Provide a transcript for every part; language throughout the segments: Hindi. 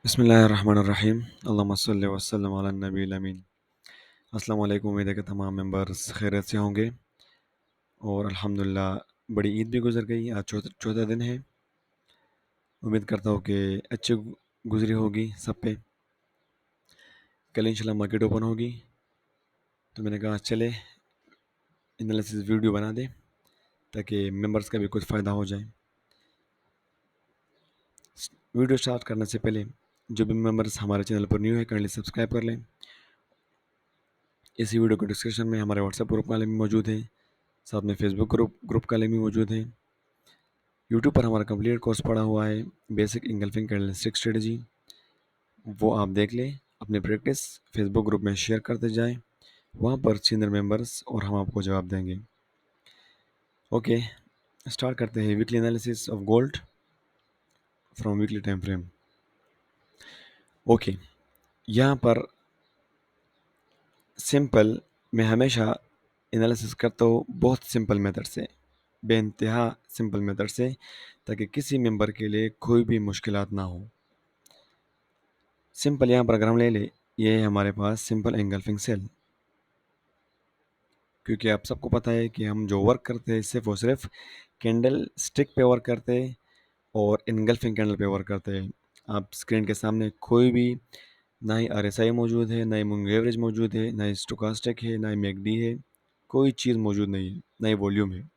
बिस्मिल्लाहिर्रहमानिर्रहीम अल्लाहुम्मा सल्लि व सल्लिम अला नबील अमीन। अस्सलाम वालेकुम। उम्मीद है कि तमाम मेंबर्स खैरियत से होंगे और अल्हम्दुलिल्लाह बड़ी ईद भी गुजर गई। आज चौथा दिन है। उम्मीद करता हूँ कि अच्छी गुजरी होगी सब पे। कल इंशाल्लाह मार्केट ओपन होगी, तो मैंने कहा चले एनालिसिस वीडियो बना दें ताकि मेंबर्स का भी कुछ फ़ायदा हो जाए। वीडियो स्टार्ट करने से पहले जो भी मेंबर्स हमारे चैनल पर न्यू है काइंडली सब्सक्राइब कर लें। इसी वीडियो के डिस्क्रिप्शन में हमारे व्हाट्सएप ग्रुप का लिंक मौजूद है, साथ में फेसबुक ग्रुप का लिंक भी मौजूद है। यूट्यूब पर हमारा कंप्लीट कोर्स पड़ा हुआ है, बेसिक इंगल्फिंग कैंडलस्टिक स्ट्रेटजी, वो आप देख लें। अपनी प्रैक्टिस फेसबुक ग्रुप में शेयर करते जाएं, वहाँ पर सीनियर मेंबर्स और हम आपको जवाब देंगे। ओके, स्टार्ट करते हैं weekly analysis of gold from weekly time frame. Okay, यहाँ पर सिंपल, मैं हमेशा एनालिसिस करता हूँ बहुत सिंपल मेथड से, बेइंतहा सिंपल मेथड से, ताकि किसी मेंबर के लिए कोई भी मुश्किलात ना हो। सिंपल यहाँ पर अगर हम ले लें, ये है हमारे पास सिंपल एंगल्फिंग सेल। क्योंकि आप सबको पता है कि हम जो वर्क करते हैं सिर्फ और सिर्फ कैंडल स्टिक पे वर्क करते हैं और इनगल्फिंग कैंडल पे वर्क करते हैं। आप स्क्रीन के सामने कोई भी, ना ही आरएसआई मौजूद है, ना ही मूविंग एवरेज मौजूद है, ना ही स्टोकास्टिक है, ना ही मैकडी है, कोई चीज़ मौजूद नहीं है, ना ही वॉल्यूम है।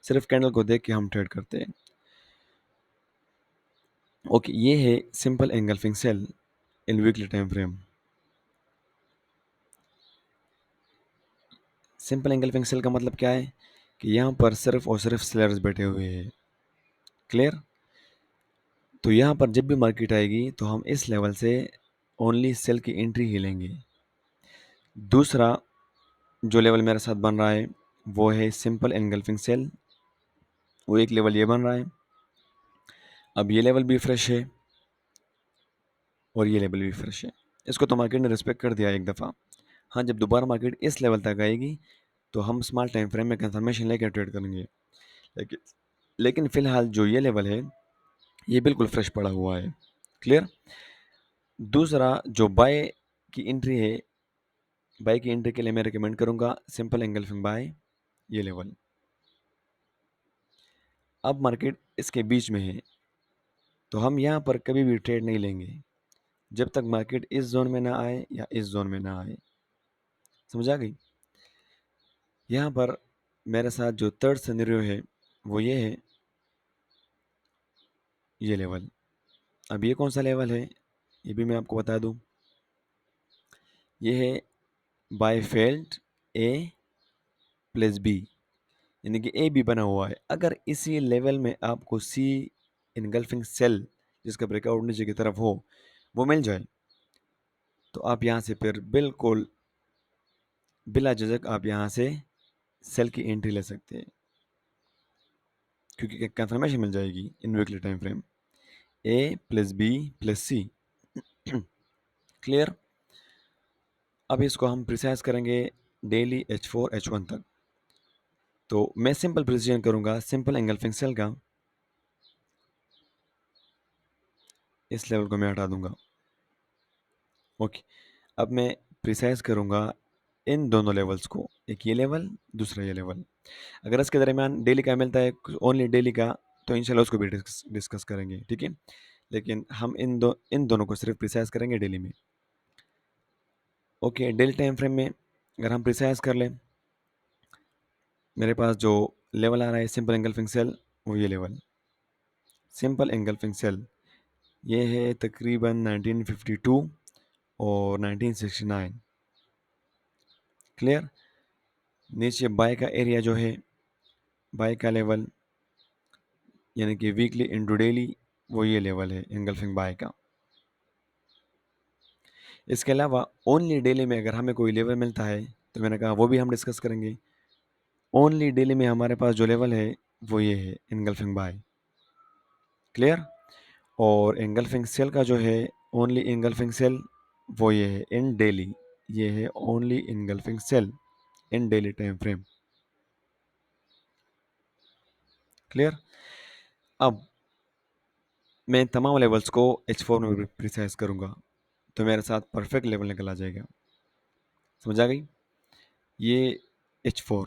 सिर्फ कैंडल को देख के हम ट्रेड करते हैं। ओके, ये है simple engulfing sell in weekly time frame. Simple engulfing sell का मतलब क्या है कि यहाँ पर सिर्फ और सिर्फ सेलर्स बैठे हुए हैं। क्लियर? तो यहाँ पर जब भी मार्केट आएगी तो हम इस लेवल से ओनली सेल की एंट्री ही लेंगे। दूसरा जो लेवल मेरे साथ बन रहा है वो है सिंपल एनगल्फिंग सेल, वो एक लेवल ये बन रहा है। अब ये लेवल भी फ्रेश है और ये लेवल भी फ्रेश है, इसको तो मार्केट ने रिस्पेक्ट कर दिया एक दफ़ा। हाँ, जब दोबारा मार्केट इस लेवल तक आएगी तो हम स्मॉल टाइम फ्रेम में कंफर्मेशन लेकर ट्रेड करेंगे। लेकिन लेकिन फ़िलहाल जो ये लेवल है ये बिल्कुल फ्रेश पड़ा हुआ है। क्लियर? दूसरा जो बाय की एंट्री है, बाय की एंट्री के लिए मैं रिकमेंड करूंगा सिंपल एंगल्फिंग बाय, ये लेवल। अब मार्केट इसके बीच में है तो हम यहाँ पर कभी भी ट्रेड नहीं लेंगे जब तक मार्केट इस जोन में ना आए या इस जोन में ना आए। समझ आ गई? यहाँ पर मेरे साथ जो थर्ड सिनेरियो है वो ये है, ये लेवल। अब ये कौन सा लेवल है ये भी मैं आपको बता दूं। ये है by felt A plus B, यानी कि ए बी बना हुआ है। अगर इसी लेवल में आपको सी इनगल्फिंग सेल जिसका ब्रेकआउट नीचे की तरफ हो वो मिल जाए तो आप यहाँ से फिर बिल्कुल बिला झिझक आप यहाँ से सेल की एंट्री ले सकते हैं, क्योंकि कंफर्मेशन मिल जाएगी इन वीकली टाइम फ्रेम ए प्लस बी प्लस सी। क्लियर? अब इसको हम प्रिसाइज करेंगे डेली H4 H1 तक। तो मैं सिंपल प्रिसीजन करूंगा सिंपल एंगल्फिंग सेल का, इस लेवल को मैं हटा दूंगा। ओके, अब मैं प्रिसाइज करूंगा इन दोनों लेवल्स को, एक ये लेवल दूसरा ये लेवल। अगर इसके दरमियान डेली का मिलता है ओनली डेली का तो इंशाल्लाह उसको भी डिस्कस करेंगे, ठीक है। लेकिन हम इन दोनों को सिर्फ प्रिसाइज करेंगे डेली में। ओके, डेली टाइम फ्रेम में अगर हम प्रिसाइज कर लें, मेरे पास जो लेवल आ रहा है सिंपल एंगल्फिंग सेल, वो ये लेवल सिंपल एंगल्फिंग सेल ये है तकरीबन 1952 और 1969। क्लियर? नीचे बाय का एरिया जो है, बाय का लेवल यानी कि वीकली इंटू डेली, वो ये लेवल है एंगल्फिंग बाय का। इसके अलावा ओनली डेली में अगर हमें कोई लेवल मिलता है तो मैंने कहा वो भी हम डिस्कस करेंगे। ओनली डेली में हमारे पास जो लेवल है वो ये है एंगल्फिंग बाय। क्लियर? और एंगल्फिंग सेल का जो है ओनली एंगल्फिंग सेल वो ये है इन डेली, ये है ओनली एंगल्फिंग सेल इन डेली टाइम फ्रेम। क्लियर? अब मैं इन तमाम लेवल्स को H4 में प्रिसाइज करूँगा तो मेरे साथ परफेक्ट लेवल निकल आ जाएगा। समझ आ गई? ये H4,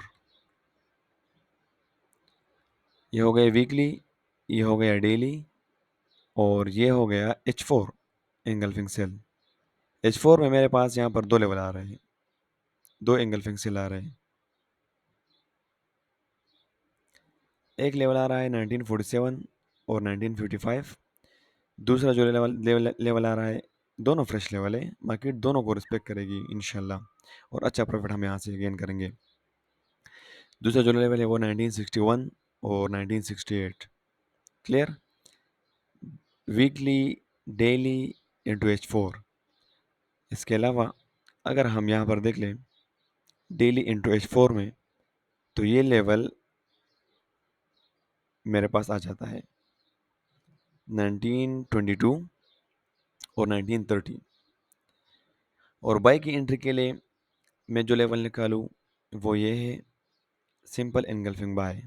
ये हो गया वीकली, ये हो गया डेली, और ये हो गया H4 एंगल्फिंग सेल। H4 में मेरे पास यहाँ पर दो लेवल आ रहे हैं, दो एंगल्फिंग सेल आ रहे हैं। एक लेवल आ रहा है 1947 और 1955, दूसरा जो लेवल आ रहा है, दोनों फ्रेश लेवल है, मार्केट दोनों को रिस्पेक्ट करेगी इंशाल्लाह, और अच्छा प्रॉफिट हम यहाँ से गेन करेंगे। दूसरा जो लेवल है वो 1961 और 1968। Clear? Weekly, daily into H4। इसके अलावा अगर हम यहाँ पर देख लें डेली इंटू H4 में, तो ये लेवल मेरे पास आ जाता है 1922 और 1930। और बाई की एंट्री के लिए मैं जो लेवल निकालूँ वो ये है सिंपल एनगल्फिंग बाय,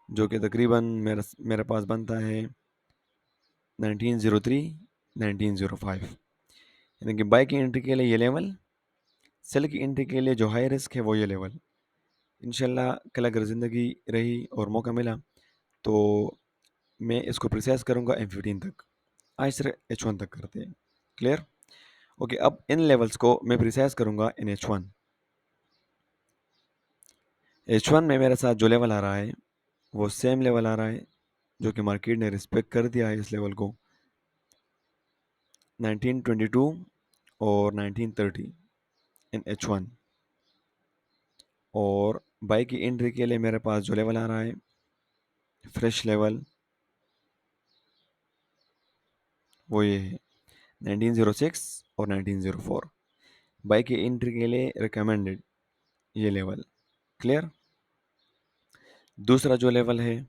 जो कि तकरीबन मेरे पास बनता है 1903 1905। यानी कि बाई की एंट्री के लिए ये लेवल, सेल की एंट्री के लिए जो हाई रिस्क है वो ये लेवल। इंशाल्लाह कल अगर ज़िंदगी रही और मौका मिला तो मैं इसको प्रोसेस करूँगा M15 तक। आज सिर्फ H1 तक करते हैं। क्लियर? ओके, अब इन लेवल्स को मैं प्रोसेस करूँगा इन H1। H1 में मेरे साथ जो लेवल आ रहा है वो सेम लेवल आ रहा है जो कि मार्केट ने रिस्पेक्ट कर दिया है इस लेवल को, 1922 और 1930 इन H1। और बाई की एंट्री के लिए मेरे पास जो लेवल आ रहा है फ्रेश लेवल वो ये है 1906 और 1904। बाई की एंट्री के लिए रिकमेंडेड ये लेवल। क्लियर? दूसरा जो लेवल है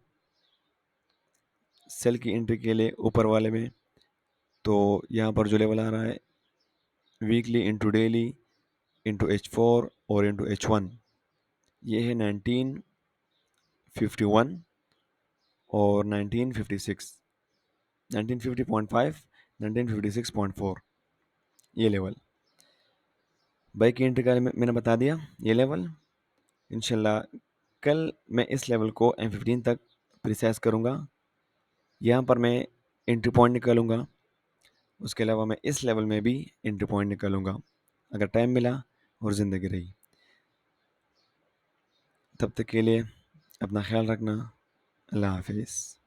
सेल की एंट्री के लिए ऊपर वाले में, तो यहाँ पर जो लेवल आ रहा है weekly into daily into H4 और इंटू H1, ये है 1951 और 1956, 1950.5 1956.4 ये लेवल। बाई की एंट्री का मैंने बता दिया ये लेवल। इंशाल्लाह कल मैं इस लेवल को M15 तक प्रिसाइज करूँगा। यहाँ पर मैं एंट्री पॉइंट निकालूंगा, उसके अलावा मैं इस लेवल में भी एंट्री पॉइंट निकालूंगा अगर टाइम मिला और ज़िंदगी रही। तब तक के लिए अपना ख्याल रखना। अल्लाह हाफिज़।